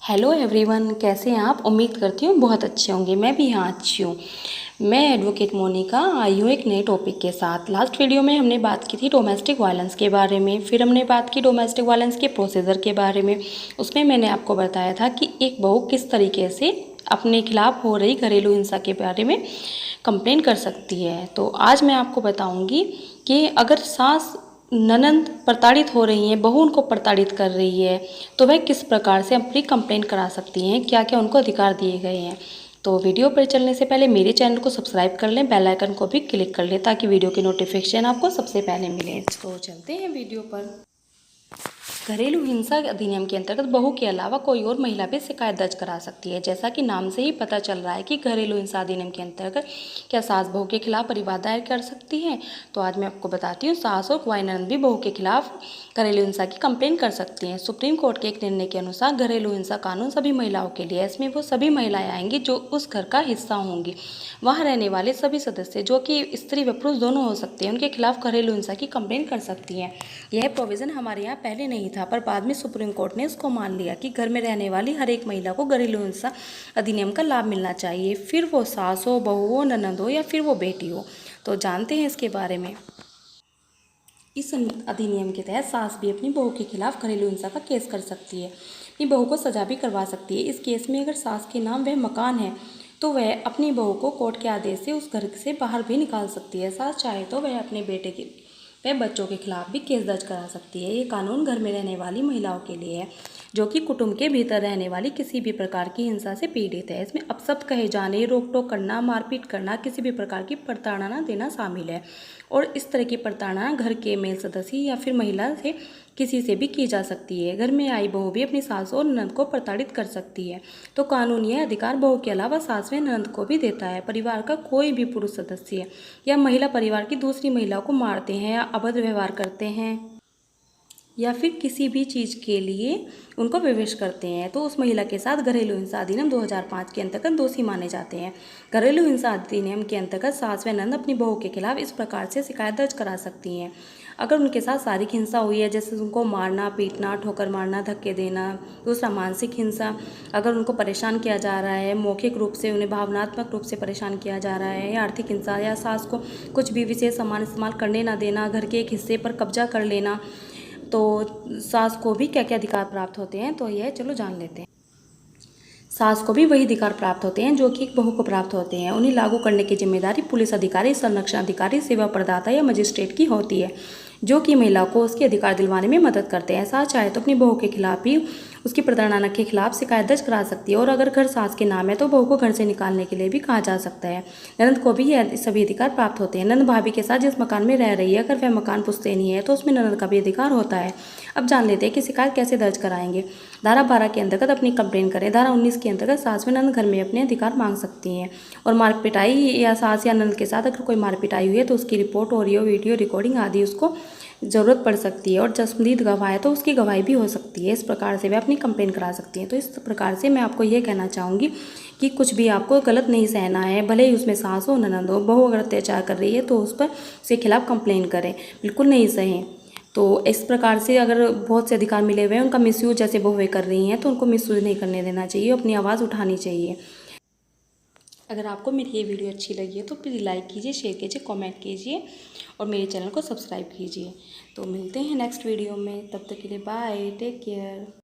Hello everyone, कैसे हैं आप। उम्मीद करती हूँ बहुत अच्छे होंगे। मैं भी यहाँ अच्छी हूँ। मैं एडवोकेट मोनिका आई हूँ एक नए टॉपिक के साथ। लास्ट वीडियो में हमने बात की थी डोमेस्टिक वायलेंस के बारे में, फिर हमने बात की डोमेस्टिक वायलेंस के प्रोसीजर के बारे में। उसमें मैंने आपको बताया था कि एक बहू किस तरीके से अपने खिलाफ हो रही घरेलू हिंसा के बारे में कंप्लेन कर सकती है। तो आज मैं आपको बताऊँगी कि अगर सास ननंद प्रताड़ित हो रही हैं, बहू उनको प्रताड़ित कर रही है, तो वह किस प्रकार से अपनी कंप्लेंट करा सकती हैं, क्या क्या उनको अधिकार दिए गए हैं। तो वीडियो पर चलने से पहले मेरे चैनल को सब्सक्राइब कर लें, बेल आइकन को भी क्लिक कर लें ताकि वीडियो की नोटिफिकेशन आपको सबसे पहले मिले। तो चलते हैं वीडियो पर। घरेलू हिंसा अधिनियम के अंतर्गत बहू के अलावा कोई और महिला भी शिकायत दर्ज करा सकती है। जैसा कि नाम से ही पता चल रहा है कि घरेलू हिंसा अधिनियम के अंतर्गत क्या सास बहू के खिलाफ परिवाद दायर कर सकती है। तो आज मैं आपको बताती हूँ सास और कुंवारी ननद भी बहू के खिलाफ घरेलू हिंसा की कंप्लेन कर सकती हैं। सुप्रीम कोर्ट के एक निर्णय के अनुसार घरेलू हिंसा कानून सभी महिलाओं के लिए है। इसमें वो सभी महिलाएं आएंगी जो उस घर का हिस्सा होंगी। वहाँ रहने वाले सभी सदस्य जो कि स्त्री व पुरुष दोनों हो सकते हैं, उनके खिलाफ घरेलू हिंसा की कंप्लेन कर सकती हैं। यह प्रोविज़न हमारे यहाँ पहले नहीं था, पर बाद में सुप्रीम कोर्ट ने इसको मान लिया कि घर में रहने वाली हर एक महिला को घरेलू हिंसा अधिनियम का लाभ मिलना चाहिए, फिर वो सास हो, बहू हो, ननद हो या फिर वो बेटी हो। तो जानते हैं इसके बारे में। इस अधिनियम के तहत सास भी अपनी बहू के खिलाफ घरेलू हिंसा का केस कर सकती है, अपनी बहू को सजा भी करवा सकती है। इस केस में अगर सास के नाम वह मकान है तो वह अपनी बहू को कोर्ट के आदेश से उस घर से बाहर भी निकाल सकती है। सास चाहे तो वह अपने बेटे के वह बच्चों के खिलाफ भी केस दर्ज करा सकती है। ये कानून घर में रहने वाली महिलाओं के लिए है जो कि कुटुंब के भीतर रहने वाली किसी भी प्रकार की हिंसा से पीड़ित है। इसमें अपशब्द कहे जाने, रोक टोक करना, मारपीट करना, किसी भी प्रकार की प्रताड़ना देना शामिल है। और इस तरह की प्रताड़ना घर के मेल सदस्य या फिर महिला से किसी से भी की जा सकती है। घर में आई बहू भी अपनी सास और ननद को प्रताड़ित कर सकती है। तो कानून यह अधिकार बहू के अलावा सास व ननद को भी देता है। परिवार का कोई भी पुरुष सदस्य या महिला परिवार की दूसरी महिला को मारते हैं या अभद्र व्यवहार करते हैं या फिर किसी भी चीज़ के लिए उनको विवश करते हैं तो उस महिला के साथ घरेलू हिंसा अधिनियम 2005 के अंतर्गत दोषी माने जाते हैं। घरेलू हिंसा अधिनियम के अंतर्गत सास व ननद अपनी बहू के खिलाफ इस प्रकार से शिकायत दर्ज करा सकती हैं। अगर उनके साथ शारीरिक हिंसा हुई है, जैसे उनको मारना, पीटना, ठोकर मारना, धक्के देना। दूसरा, मानसिक हिंसा, अगर उनको परेशान किया जा रहा है, मौखिक रूप से उन्हें भावनात्मक रूप से परेशान किया जा रहा है, या आर्थिक हिंसा, या सास को कुछ भी विशेष सामान इस्तेमाल करने ना देना, घर के एक हिस्से पर कब्जा कर लेना। तो सास को भी क्या क्या अधिकार प्राप्त होते हैं, तो यह चलो जान लेते हैं। सास को भी वही अधिकार प्राप्त होते हैं जो कि एक बहू को प्राप्त होते हैं। उन्हें लागू करने की जिम्मेदारी पुलिस अधिकारी, संरक्षण अधिकारी, सेवा प्रदाता या मजिस्ट्रेट की होती है जो कि महिला को उसके अधिकार दिलवाने में मदद करते हैं। सास चाहे तो अपनी बहू के खिलाफ ही उसकी प्रताड़ना के खिलाफ शिकायत दर्ज करा सकती है। और अगर घर सास के नाम है तो बहू को घर से निकालने के लिए भी कहा जा सकता है। ननद को भी यह सभी अधिकार प्राप्त होते हैं। ननद भाभी के साथ जिस मकान में रह रही है, अगर वह मकान पुश्तैनी है तो उसमें ननद का भी अधिकार होता है। अब जान लेते हैं कि शिकायत कैसे दर्ज कराएंगे। धारा 12 के अंतर्गत अपनी कंप्लेन करें। धारा 19 के अंतर्गत सास व ननद घर में अपने अधिकार मांग सकती हैं। और मार पिटाई या सास या ननद के साथ अगर कोई मार पिटाई हुई है तो उसकी रिपोर्ट, ऑडियो वीडियो रिकॉर्डिंग आदि उसको ज़रूरत पड़ सकती है। और जसमदीद गवाह है तो उसकी गवाही भी हो सकती है। इस प्रकार से वे अपनी कंप्लेन करा सकती हैं। तो इस प्रकार से मैं आपको ये कहना चाहूँगी कि कुछ भी आपको गलत नहीं सहना है, भले ही उसमें सास हो, ननद हो। बहू अगर अत्याचार कर रही है तो उस पर उसके खिलाफ कंप्लेन करें, बिल्कुल नहीं सहें। तो इस प्रकार से अगर बहुत से अधिकार मिले हुए हैं, उनका मिसयूज जैसे बहुएं कर रही हैं तो उनको मिसयूज नहीं करने देना चाहिए, अपनी आवाज़ उठानी चाहिए। अगर आपको मेरी ये वीडियो अच्छी लगी है तो प्लीज़ लाइक कीजिए, शेयर कीजिए, कमेंट कीजिए और मेरे चैनल को सब्सक्राइब कीजिए। तो मिलते हैं नेक्स्ट वीडियो में, तब तक के लिए बाय, टेक केयर।